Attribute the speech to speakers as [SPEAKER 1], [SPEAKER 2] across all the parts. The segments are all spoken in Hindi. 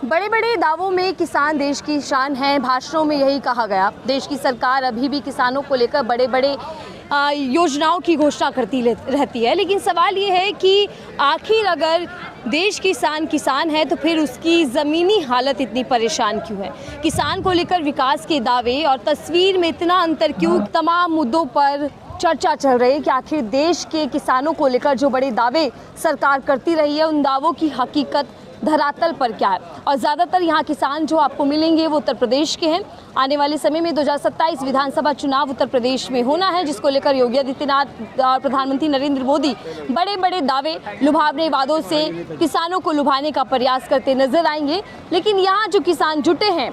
[SPEAKER 1] बड़े बड़े दावों में किसान देश की शान है। भाषणों में यही कहा गया। देश की सरकार अभी भी किसानों को लेकर बड़े बड़े योजनाओं की घोषणा करती रहती है, लेकिन सवाल ये है कि आखिर अगर देश किसान है तो फिर उसकी ज़मीनी हालत इतनी परेशान क्यों है? किसान को लेकर विकास के दावे और तस्वीर में इतना अंतर क्यों? तमाम मुद्दों पर चर्चा चल रही है कि आखिर देश के किसानों को लेकर जो बड़े दावे सरकार करती रही है, उन दावों की हकीकत धरातल पर क्या है। और ज़्यादातर यहाँ किसान जो आपको मिलेंगे वो उत्तर प्रदेश के हैं। आने वाले समय में 2027 विधानसभा चुनाव उत्तर प्रदेश में होना है, जिसको लेकर योगी आदित्यनाथ और प्रधानमंत्री नरेंद्र मोदी बड़े बड़े दावे, लुभावने वादों से किसानों को लुभाने का प्रयास करते नजर आएंगे। लेकिन यहाँ जो किसान जुटे हैं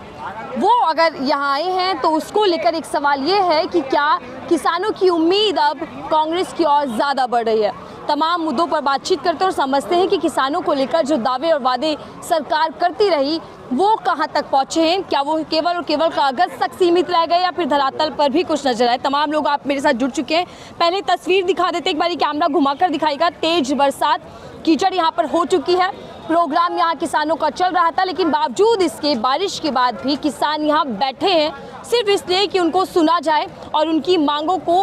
[SPEAKER 1] वो अगर यहाँ आए हैं तो उसको लेकर एक सवाल ये है कि क्या किसानों की उम्मीद अब कांग्रेस की ओर ज़्यादा बढ़ रही है। तमाम मुद्दों पर बातचीत करते और समझते हैं कि किसानों को लेकर जो दावे और वादे सरकार करती रही वो कहां तक पहुंचे हैं। क्या वो केवल और केवल कागज तक सीमित रह गए या फिर धरातल पर भी कुछ नजर आए। तमाम लोग आप मेरे साथ जुड़ चुके हैं। पहले तस्वीर दिखा देते, एक बारी कैमरा घुमाकर दिखाएगा। तेज बरसात, कीचड़ यहाँ पर हो चुकी है। प्रोग्राम यहाँ किसानों का चल रहा था, लेकिन बावजूद इसके बारिश के बाद भी किसान यहाँ बैठे हैं सिर्फ इसलिए कि उनको सुना जाए और उनकी मांगों को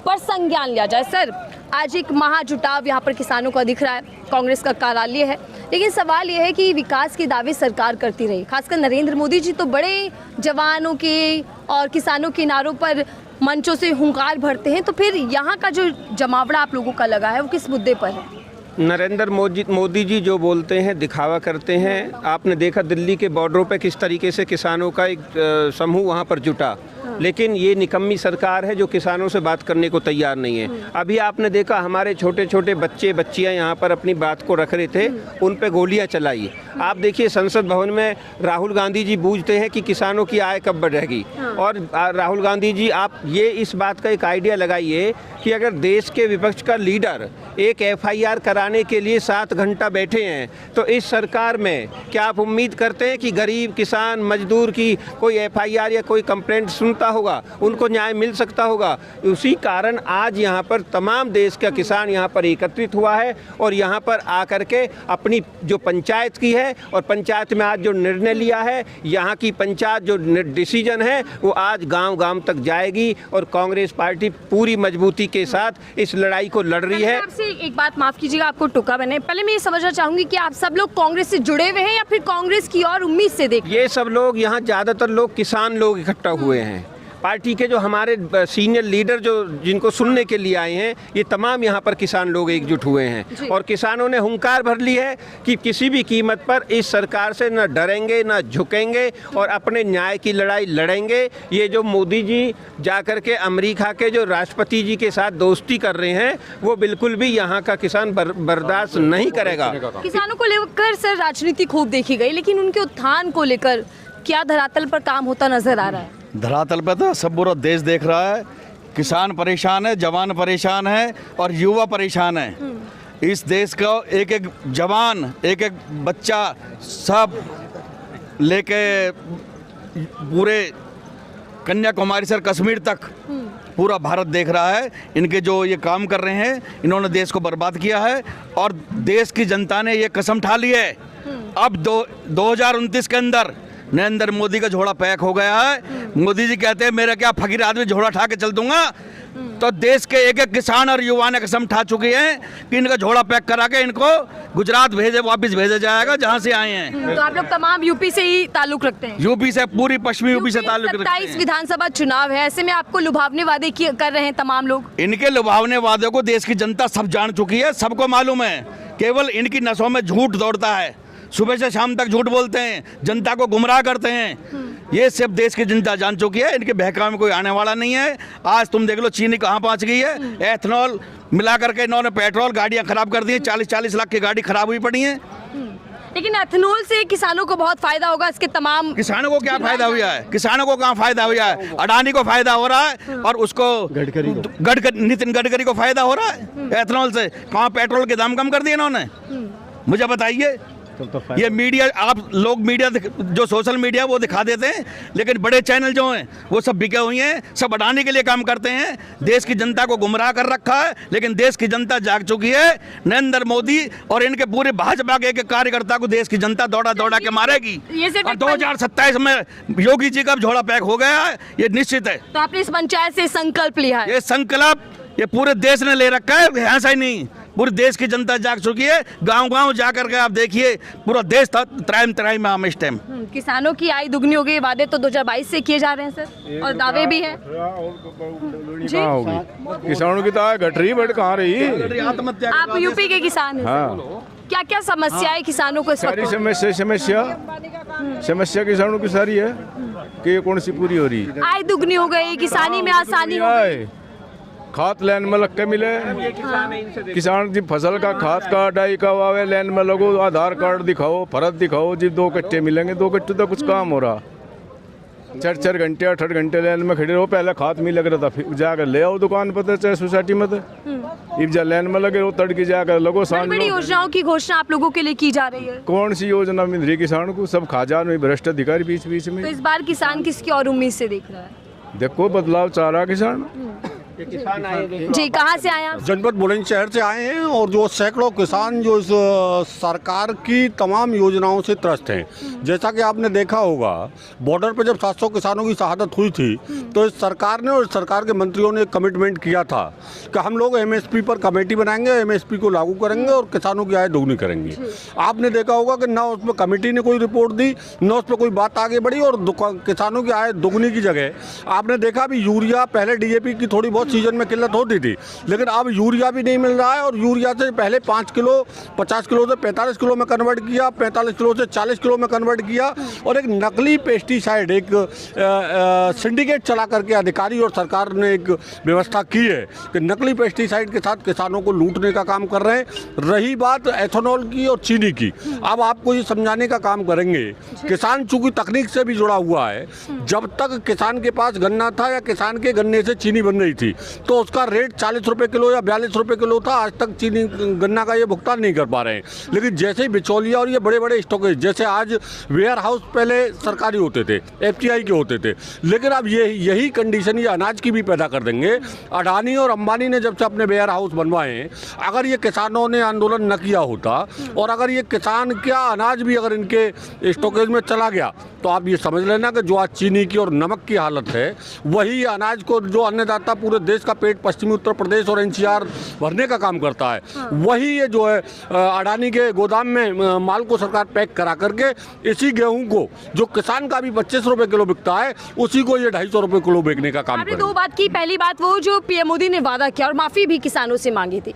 [SPEAKER 1] पर संज्ञान लिया जाए। सर, आज एक महाजुटाव यहाँ पर किसानों का दिख रहा है। कांग्रेस का कार्यालय है, लेकिन सवाल ये है कि विकास के दावे सरकार करती रही। खासकर नरेंद्र मोदी जी तो बड़े जवानों के और किसानों के नारों पर मंचों से हुंकार भरते हैं, तो फिर यहाँ का जो जमावड़ा आप लोगों का लगा है वो किस मुद्दे पर है?
[SPEAKER 2] नरेंद्र मोदी जी जो बोलते हैं, दिखावा करते हैं। आपने देखा दिल्ली के बॉर्डरों पे किस तरीके से किसानों का एक समूह वहाँ पर जुटा, लेकिन ये निकम्मी सरकार है जो किसानों से बात करने को तैयार नहीं है। अभी आपने देखा हमारे छोटे छोटे बच्चियां यहाँ पर अपनी बात को रख रहे थे, उन पे गोलियां चलाई। आप देखिए संसद भवन में राहुल गांधी जी बूझते हैं कि किसानों की आय कब बढ़ेगी। और राहुल गांधी जी, आप ये इस बात का एक आइडिया लगाइए कि अगर देश के विपक्ष का लीडर एक FIR कराने के लिए 7 घंटा बैठे हैं, तो इस सरकार में क्या आप उम्मीद करते हैं कि गरीब किसान मजदूर की कोई FIR या कोई कंप्लेंट सुनता होगा, उनको न्याय मिल सकता होगा? उसी कारण आज यहाँ पर तमाम देश का किसान यहाँ पर एकत्रित हुआ है और यहाँ पर आकर के अपनी जो पंचायत की है और पंचायत में आज जो निर्णय लिया है, यहाँ की पंचायत जो डिसीजन है वो आज गांव-गांव तक जाएगी और कांग्रेस पार्टी पूरी मजबूती के साथ इस लड़ाई को लड़ रही है।
[SPEAKER 1] आपसे एक बात, माफ कीजिएगा आपको टोका बने, पहले मैं ये समझना चाहूंगी कि आप सब लोग कांग्रेस से जुड़े हुए हैं या फिर कांग्रेस की और उम्मीद से देख?
[SPEAKER 2] ये सब लोग यहाँ ज्यादातर लोग किसान लोग इकट्ठा हुए हैं। पार्टी के जो हमारे सीनियर लीडर जो जिनको सुनने के लिए आए हैं, ये तमाम यहाँ पर किसान लोग एकजुट हुए हैं और किसानों ने हुंकार भर ली है कि किसी भी कीमत पर इस सरकार से न डरेंगे न झुकेंगे और अपने न्याय की लड़ाई लड़ेंगे। ये जो मोदी जी जाकर के अमेरिका के जो राष्ट्रपति जी के साथ दोस्ती कर रहे हैं, वो बिल्कुल भी यहाँ का किसान बर्दाश्त नहीं करेगा।
[SPEAKER 1] किसानों को लेकर सर राजनीति खूब देखी गई, लेकिन उनके उत्थान को लेकर क्या धरातल पर काम होता नजर आ रहा है?
[SPEAKER 3] धरातल पे तो सब पूरा देश देख रहा है। किसान परेशान है, जवान परेशान है और युवा परेशान है। इस देश का एक एक जवान, एक एक बच्चा सब लेके पूरे कन्याकुमारी से कश्मीर तक पूरा भारत देख रहा है। इनके जो ये काम कर रहे हैं, इन्होंने देश को बर्बाद किया है और देश की जनता ने ये कसम ठा ली है। अब 2029 के अंदर नरेंद्र मोदी का झोला पैक हो गया है। मोदी जी कहते हैं मेरा क्या फकीर आदमी झोला ठा के चल दूंगा, तो देश के एक एक किसान और युवा ने कसम ठा चुके हैं कि इनका झोला पैक करा के इनको गुजरात वापस भेजा जाएगा जहां से आए हैं।
[SPEAKER 1] तो आप लोग तमाम यूपी से ही ताल्लुक रखते हैं?
[SPEAKER 3] यूपी से, पूरी पश्चिमी यूपी से ताल्लुक रखते हैं।
[SPEAKER 1] 27 विधानसभा चुनाव है, ऐसे में आपको लुभावने वादे कर रहे हैं तमाम लोग?
[SPEAKER 3] इनके लुभावने वादों को देश की जनता सब जान चुकी है, सबको मालूम है। केवल इनकी नसों में झूठ दौड़ता है, सुबह से शाम तक झूठ बोलते हैं, जनता को गुमराह करते हैं। ये सब देश की जनता जान चुकी है। इनके बहकावे में कोई आने वाला नहीं है। आज तुम देख लो चीनी कहाँ पहुँच गई है। एथेनॉल मिला करके इन्होंने पेट्रोल गाड़ियाँ खराब कर दी हैं। 40-40 लाख की गाड़ी खराब हुई पड़ी हैं।
[SPEAKER 1] लेकिन एथेनॉल से किसानों को बहुत फायदा होगा। इसके तमाम
[SPEAKER 3] किसानों को क्या फायदा हुआ है? किसानों को कहाँ फायदा हुआ है? अडानी को फायदा हो रहा है और उसको नितिन गडकरी को फायदा हो रहा है एथेनॉल से। कहाँ पेट्रोल के दाम कम कर दिए इन्होंने? मुझे बताइए। ये मीडिया, आप लोग मीडिया जो सोशल मीडिया वो दिखा देते हैं, लेकिन बड़े चैनल जो हैं वो सब बिके हुए हैं, सब अडानी के लिए काम करते हैं, देश की जनता को गुमराह कर रखा है। लेकिन देश की जनता जाग चुकी है। नरेंद्र मोदी और इनके पूरे भाजपा के एक कार्यकर्ता को देश की जनता दौड़ा दौड़ा के मारेगी। और 2027 में योगी जी का झोला पैक हो गया है, ये निश्चित है।
[SPEAKER 1] तो आपने इस पंचायत से संकल्प लिया है?
[SPEAKER 3] ये संकल्प ये पूरे देश ने ले रखा है, ऐसा ही नहीं, पूरी देश की जनता जाग चुकी है। गांव-गांव जाकर के आप देखिए, पूरा देश था त्राइम में हम इस टाइम।
[SPEAKER 1] किसानों की आय दुगनी हो गई, वादे तो 2022 से किए जा रहे हैं सर, और दावे भी हैं। जी,
[SPEAKER 4] किसानों की तो आय घट रही, बट कहाँ रही?
[SPEAKER 1] आप यूपी के किसान हैं।
[SPEAKER 4] हाँ,
[SPEAKER 1] क्या क्या समस्याएं किसानों को इस वक्त?
[SPEAKER 4] सारी समस्या किसानों की सारी है कि ये कौन सी पूरी हो रही?
[SPEAKER 1] आय दुगनी हो गई, किसानी में आसानी हो गई।
[SPEAKER 4] खाद लाइन में लग के मिले, किसान जी फसल का खाद का डाई का वावे लाइन में लगो, आधार कार्ड दिखाओ, फर्ज दिखाओ जी, 2 कट्टे मिलेंगे। 2 कट्टे तो कुछ काम हो रहा, 4 घंटे 8 घंटे लाइन में खड़े रहो। पहले खाद में लग रहा था, फिर जाकर ले आओ दुकान पर, चाहे सोसाइटी में। अब जा लाइन में लगे रहो, तड़के जाकर लगो। सांझ
[SPEAKER 1] बड़ी योजनाओं की घोषणा आप लोगों के लिए की जा रही है।
[SPEAKER 4] कौन सी योजना मिल रही किसान को? सब खाजान में भ्रष्ट अधिकारी बीच बीच में।
[SPEAKER 1] तो इस बार किसान किसकी और उम्मीद से देख रहा है?
[SPEAKER 4] देखो बदलाव चाह रहा किसान।
[SPEAKER 1] जी, कहाँ से आए आप?
[SPEAKER 5] जनपद बुलंदशहर से आए हैं, और जो सैकड़ों किसान जो इस सरकार की तमाम योजनाओं से त्रस्त हैं। जैसा कि आपने देखा होगा, बॉर्डर पर जब 700 किसानों की शहादत हुई थी, तो इस सरकार ने और सरकार के मंत्रियों ने कमिटमेंट किया था कि हम लोग एमएसपी पर कमेटी बनाएंगे, एमएसपी को लागू करेंगे और किसानों की आय दोगुनी करेंगे। आपने देखा होगा कि ना उसमें कमेटी ने कोई रिपोर्ट दी, न उस पर कोई बात आगे बढ़ी, और किसानों की आय दोगुनी की जगह आपने देखा भी यूरिया, पहले डीएपी की थोड़ी बहुत सीजन में किल्लत होती थी, लेकिन अब यूरिया भी नहीं मिल रहा है। और यूरिया से पहले 5 किलो 50 किलो से 45 किलो में कन्वर्ट किया, 45 किलो से 40 किलो में कन्वर्ट किया, और एक नकली पेस्टिसाइड, एक सिंडिकेट चला करके अधिकारी और सरकार ने एक व्यवस्था की है कि नकली पेस्टिसाइड के साथ किसानों को लूटने का काम कर रहे हैं। रही बात एथेनॉल की और चीनी की, अब आपको ये समझाने का काम करेंगे। किसान चूंकि तकनीक से भी जुड़ा हुआ है, जब तक किसान के पास गन्ना था या किसान के गन्ने से चीनी बन रही थी, तो उसका रेट 40 रुपए किलो या 42 रुपए किलो था। आज तक चीनी गन्ना का ये भुगतान नहीं कर पा रहे हैं। लेकिन जैसे ही बिचौलिया और ये बड़े बड़े स्टॉकेज, जैसे आज वेयर हाउस पहले सरकारी होते थे, एफटीआई के होते थे, लेकिन अब यही कंडीशन ये अनाज की भी पैदा कर देंगे। अडानी और अंबानी ने जब से अपने वेयर हाउस बनवाए, अगर ये किसानों ने आंदोलन न किया होता, और अगर ये किसान क्या अनाज भी अगर इनके स्टॉकेज में चला गया, तो आप ये समझ लेना कि जो आज चीनी की और नमक की हालत है, वही अनाज को जो अन्नदाता पूरे देश का पेट पश्चिमी उत्तर प्रदेश और एनसीआर भरने का काम करता है, वही ये जो है अडानी के गोदाम में माल को सरकार पैक करा करके इसी गेहूं को, जो किसान का भी 25 रुपए किलो बिकता है, उसी को ये 250 रुपए किलो बेचने का काम
[SPEAKER 1] आपने 2 बात की। पहली बात वो जो पीएम मोदी ने वादा किया और माफी भी किसानों से मांगी थी,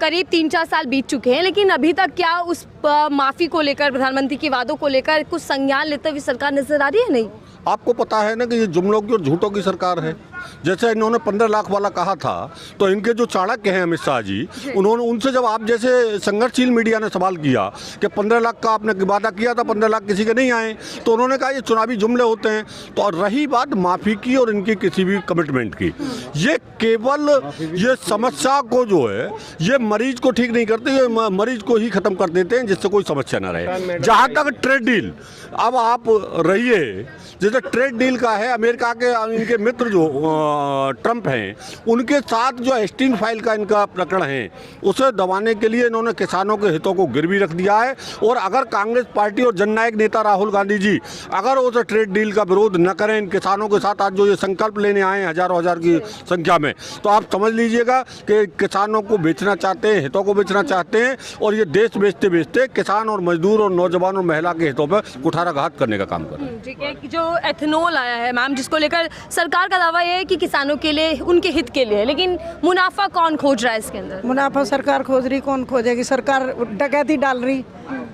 [SPEAKER 1] करीब 3-4 साल बीत चुके हैं, लेकिन अभी तक क्या उस माफी को लेकर, प्रधानमंत्री के वादों को लेकर कुछ संज्ञान लेते हुए सरकार नजर आ रही है? नहीं।
[SPEAKER 5] आपको पता है ना कि ये जुमलों की और झूठों की सरकार है। जैसे इन्होंने 15 लाख वाला कहा था, तो इनके जो चाणक्य हैं अमित शाह जी, उन्होंने उनसे जब आप जैसे संघर्षशील मीडिया ने सवाल किया कि 15 लाख का आपने वादा किया था, 15 लाख किसी के नहीं आए, तो उन्होंने कहा ये चुनावी जुमले होते हैं। तो और रही बात माफ़ी की और इनकी किसी भी कमिटमेंट की, ये केवल ये समस्या को जो है ये मरीज को ठीक नहीं करते, ये मरीज को ही ख़त्म कर देते हैं, जिससे कोई समस्या ना रहे। जहाँ तक ट्रेड डील, अब आप रहिए, जैसे ट्रेड डील का है, अमेरिका के इनके मित्र जो ट्रंप हैं, उनके साथ जो एस्टीन फाइल का इनका प्रकरण है, उसे दबाने के लिए इन्होंने किसानों के हितों को गिरवी रख दिया है। और अगर कांग्रेस पार्टी और जननायक नेता राहुल गांधी जी अगर उस ट्रेड डील का विरोध न करें, इन किसानों के साथ आज जो ये संकल्प लेने आए हैं हजारों हजार की संख्या में, तो आप समझ लीजिएगा कि किसानों को बेचना चाहते हैं, हितों को बेचना चाहते हैं, और ये देश बेचते बेचते किसान और मजदूर और नौजवान और महिला के हितों पर कुठाराघात करने का काम कर रहे हैं।
[SPEAKER 1] ठीक है, जो एथेनॉल आया है मैम, जिसको लेकर सरकार का दावा ये है कि किसानों के लिए, उनके हित के लिए, लेकिन मुनाफा कौन खोज रहा है इसके अंदर?
[SPEAKER 6] मुनाफा सरकार खोज रही, कौन खोजेगी? सरकार डकैती डाल रही।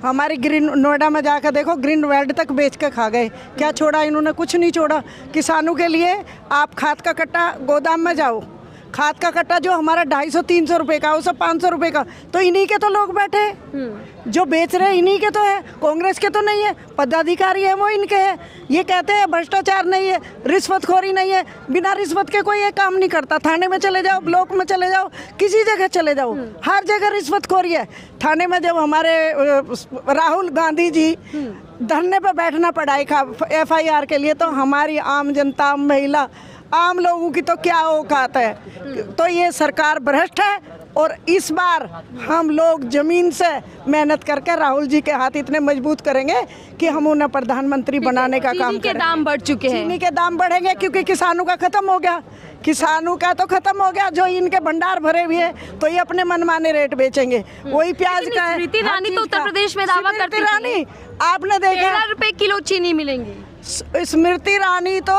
[SPEAKER 6] हमारी ग्रीन नोएडा में जाकर देखो, ग्रीन बेल्ट तक बेच के खा गए। क्या छोड़ा इन्होंने? कुछ नहीं छोड़ा। किसानों के लिए आप खाद का कट्टा गोदाम में जाओ, खाद का कट्टा जो हमारा 250-300 रुपए का, वो सब 500 रुपए का, तो इन्हीं के तो लोग बैठे हैं जो बेच रहे हैं, इन्हीं के तो है, कांग्रेस के तो नहीं है। पदाधिकारी है वो इनके हैं। ये कहते हैं भ्रष्टाचार नहीं है, रिश्वतखोरी नहीं है, बिना रिश्वत के कोई ये काम नहीं करता। थाने में चले जाओ, ब्लॉक में चले जाओ, किसी जगह चले जाओ, हर जगह रिश्वतखोरी है। थाने में जब हमारे राहुल गांधी जी धरने पर बैठना पड़ा FIR के लिए, तो हमारी आम जनता, महिला, आम लोगों की तो क्या औकात है। तो ये सरकार भ्रष्ट है और इस बार हम लोग जमीन से मेहनत करके राहुल जी के हाथ इतने मजबूत करेंगे कि हम उन्हें प्रधानमंत्री बनाने का काम
[SPEAKER 1] चीनी के
[SPEAKER 6] करेंगे।
[SPEAKER 1] दाम बढ़ चुके हैं।
[SPEAKER 6] चीनी के दाम बढ़ेंगे क्योंकि किसानों का खत्म हो गया, किसानों का तो खत्म हो गया। जो इनके भंडार भरे हुए हैं तो ये अपने मनमाने रेट बेचेंगे। वही प्याज
[SPEAKER 1] लेकिन
[SPEAKER 6] का है,
[SPEAKER 1] स्मृति
[SPEAKER 6] हर
[SPEAKER 1] रानी
[SPEAKER 6] चीज
[SPEAKER 1] तो उत्तर
[SPEAKER 6] का।
[SPEAKER 1] प्रदेश में दावा
[SPEAKER 6] स्मृति
[SPEAKER 1] करती थी।
[SPEAKER 6] रानी आपने देखा,
[SPEAKER 1] 13 रुपए किलो चीनी मिलेंगी।
[SPEAKER 6] स्मृति रानी तो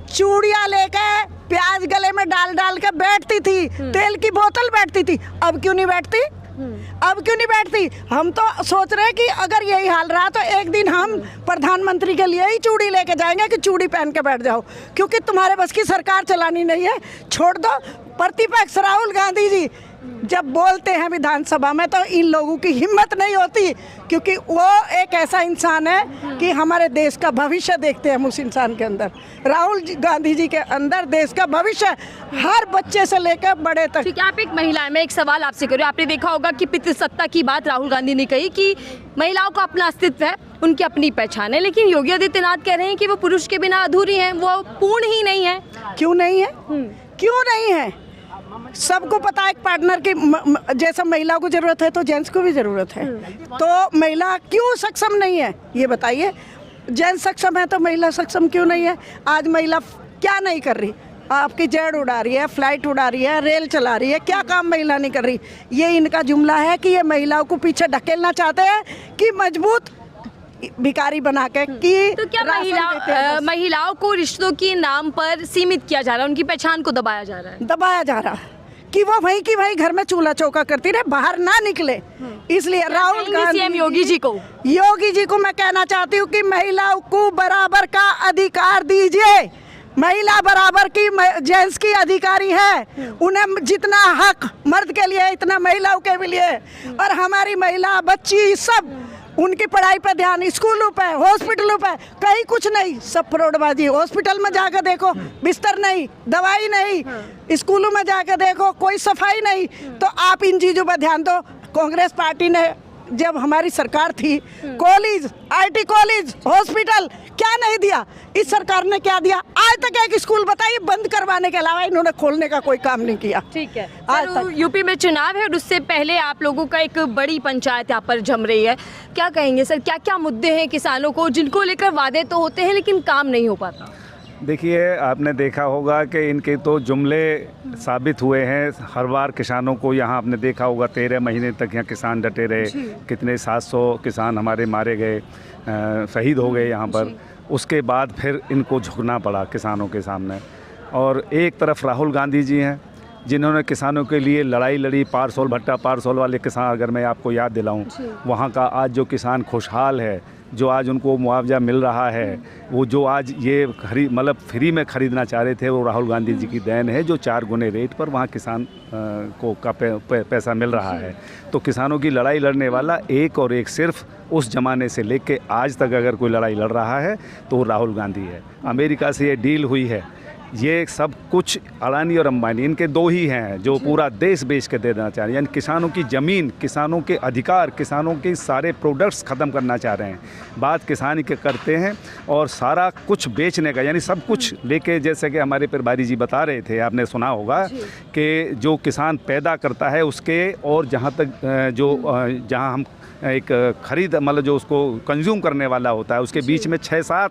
[SPEAKER 6] चूड़ियाँ लेके प्याज गले में डाल डाल के बैठती थी, तेल की बोतल बैठती थी। अब क्यों नहीं बैठती? अब क्यों नहीं बैठती? हम तो सोच रहे हैं कि अगर यही हाल रहा तो एक दिन हम प्रधानमंत्री के लिए ही चूड़ी लेके जाएंगे कि चूड़ी पहन के बैठ जाओ, क्योंकि तुम्हारे बस की सरकार चलानी नहीं है। छोड़ दो। प्रतिपक्ष राहुल गांधी जी जब बोलते हैं विधानसभा में तो इन लोगों की हिम्मत नहीं होती, क्योंकि वो एक ऐसा इंसान है कि हमारे देश का भविष्य देखते हैं हम उस इंसान के अंदर। राहुल गांधी जी के अंदर देश का भविष्य, हर बच्चे से लेकर बड़े तक।
[SPEAKER 1] ठीक है, आप एक महिला हैं, मैं एक सवाल आपसे करूँ। आपने देखा होगा कि पितृसत्ता की बात राहुल गांधी ने कही कि महिलाओं का अपना अस्तित्व है, उनकी अपनी पहचान है, लेकिन योगी आदित्यनाथ कह रहे हैं कि वो पुरुष के बिना अधूरी हैं, वो पूर्ण ही नहीं है।
[SPEAKER 6] क्यों नहीं है? क्यों नहीं है? सबको पता है पार्टनर की जैसा महिला को जरूरत है तो जेंट्स को भी जरूरत है। तो महिला क्यों सक्षम नहीं है ये बताइए? जेंट्स सक्षम है तो महिला सक्षम क्यों नहीं है? आज महिला क्या नहीं कर रही? आपकी जेट उड़ा रही है, फ्लाइट उड़ा रही है, रेल चला रही है, क्या काम महिला नहीं कर रही? ये इनका जुमला है कि ये महिलाओं को पीछे ढकेलना चाहते हैं कि मजबूत भिखारी बना के कि
[SPEAKER 1] तो क्या महिलाओं को रिश्तों के नाम पर सीमित किया जा रहा है, उनकी पहचान को दबाया जा रहा है?
[SPEAKER 6] दबाया जा रहा है कि वो वहीं की वहीं घर में चूल्हा चौका करती रहे, बाहर ना निकले। इसलिए राहुल गांधी
[SPEAKER 1] सीएम योगी जी को
[SPEAKER 6] मैं कहना चाहती हूँ कि महिलाओं को बराबर का अधिकार दीजिए। महिला बराबर की जेंट्स की अधिकारी है, उन्हें जितना हक मर्द के लिए इतना महिलाओं के भी लिए। और हमारी महिला बच्ची सब उनकी पढ़ाई पे ध्यान, स्कूलों पे, हॉस्पिटलों पे कहीं कुछ नहीं, सब फ्रॉडबाजी। हॉस्पिटल में जाकर देखो बिस्तर नहीं, दवाई नहीं, स्कूलों में जाकर देखो कोई सफाई नहीं। तो आप इन चीज़ों पर ध्यान दो। कांग्रेस पार्टी ने जब हमारी सरकार थी कॉलेज, IT कॉलेज, हॉस्पिटल क्या नहीं दिया? इस सरकार ने क्या दिया? आज तक एक स्कूल बताइए बंद करवाने के अलावा इन्होंने खोलने का कोई काम नहीं किया।
[SPEAKER 1] ठीक है,
[SPEAKER 6] आज तक।
[SPEAKER 1] यूपी में चुनाव है और उससे पहले आप लोगों का एक बड़ी पंचायत यहाँ पर जम रही है। क्या कहेंगे सर, क्या क्या मुद्दे हैं किसानों को जिनको लेकर वादे तो होते हैं लेकिन काम नहीं हो पाता?
[SPEAKER 7] देखिए, आपने देखा होगा कि इनके तो जुमले साबित हुए हैं। हर बार किसानों को यहाँ आपने देखा होगा 13 महीने तक यहाँ किसान डटे रहे। कितने 700 किसान हमारे मारे गए, शहीद हो गए यहाँ पर। उसके बाद फिर इनको झुकना पड़ा किसानों के सामने। और एक तरफ राहुल गांधी जी हैं जिन्होंने किसानों के लिए लड़ाई लड़ी। पारसोल भट्टा, पारसोल वाले किसान, अगर मैं आपको याद दिलाऊं, वहाँ का आज जो किसान खुशहाल है, जो आज उनको मुआवजा मिल रहा है, वो जो आज ये मतलब फ्री में ख़रीदना चाह रहे थे, वो राहुल गांधी जी की देन है, जो 4 गुने रेट पर वहाँ किसान को का पैसा मिल रहा है। तो किसानों की लड़ाई लड़ने वाला एक और एक सिर्फ उस ज़माने से लेके आज तक अगर कोई लड़ाई लड़ रहा है तो वो राहुल गांधी है। अमेरिका से ये डील हुई है, ये सब कुछ अडानी और अंबानी इनके 2 ही हैं जो पूरा देश बेच के दे देना चाह रहे हैं। यानी किसानों की ज़मीन, किसानों के अधिकार, किसानों के सारे प्रोडक्ट्स ख़त्म करना चाह रहे हैं। बात किसान के करते हैं और सारा कुछ बेचने का, यानी सब कुछ लेके, जैसे कि हमारे प्रभारी जी बता रहे थे, आपने सुना होगा कि जो किसान पैदा करता है उसके, और जहाँ तक जहाँ हम एक ख़रीद मतलब जो उसको कंज्यूम करने वाला होता है उसके बीच में 6-7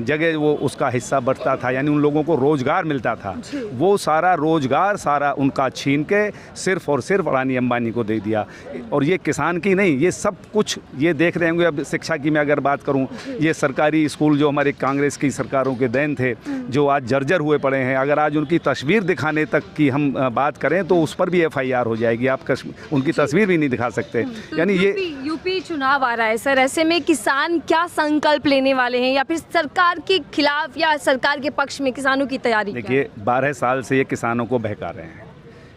[SPEAKER 7] जगह वो उसका हिस्सा बढ़ता था, यानी उन लोगों को रोज़गार मिलता था। वो सारा रोज़गार सारा उनका छीन के सिर्फ़ और सिर्फ अडानी अंबानी को दे दिया। और ये किसान की नहीं, ये सब कुछ ये देख रहे होंगे। अब शिक्षा की मैं अगर बात करूं, ये सरकारी स्कूल जो हमारे कांग्रेस की सरकारों के देन थे, जो आज जर्जर हुए पड़े हैं, अगर आज उनकी तस्वीर दिखाने तक की हम बात करें तो उस पर भी FIR हो जाएगी। आप उनकी तस्वीर भी नहीं दिखा सकते। यानी
[SPEAKER 1] यूपी चुनाव आ रहा है सर, ऐसे में किसान क्या संकल्प लेने वाले हैं, या फिर सरकार के खिलाफ या सरकार के पक्ष में किसानों की तैयारी क्या है?
[SPEAKER 7] देखिए 12 साल से ये किसानों को बहका रहे हैं,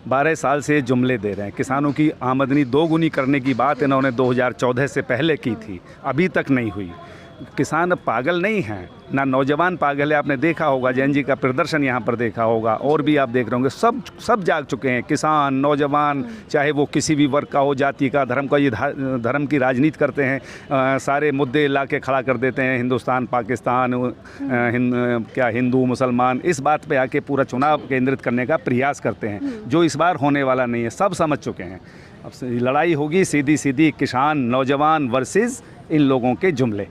[SPEAKER 7] 12 साल से ये जुमले दे रहे हैं। किसानों की आमदनी दोगुनी करने की बात इन्होंने 2014 से पहले की थी, अभी तक नहीं हुई। किसान अब पागल नहीं हैं, ना नौजवान पागल है। आपने देखा होगा जैन जी का प्रदर्शन यहाँ पर देखा होगा, और भी आप देख रहे होंगे, सब जाग चुके हैं। किसान, नौजवान, चाहे वो किसी भी वर्ग का हो, जाति का, धर्म का, ये धर्म की राजनीति करते हैं। सारे मुद्दे ला के खड़ा कर देते हैं, हिंदुस्तान, पाकिस्तान, हिंदू, मुसलमान, इस बात पे आके पूरा चुनाव केंद्रित करने का प्रयास करते हैं, जो इस बार होने वाला नहीं है। सब समझ चुके हैं। अब लड़ाई होगी सीधी सीधी किसान, नौजवान वर्सेस इन लोगों के जुमले।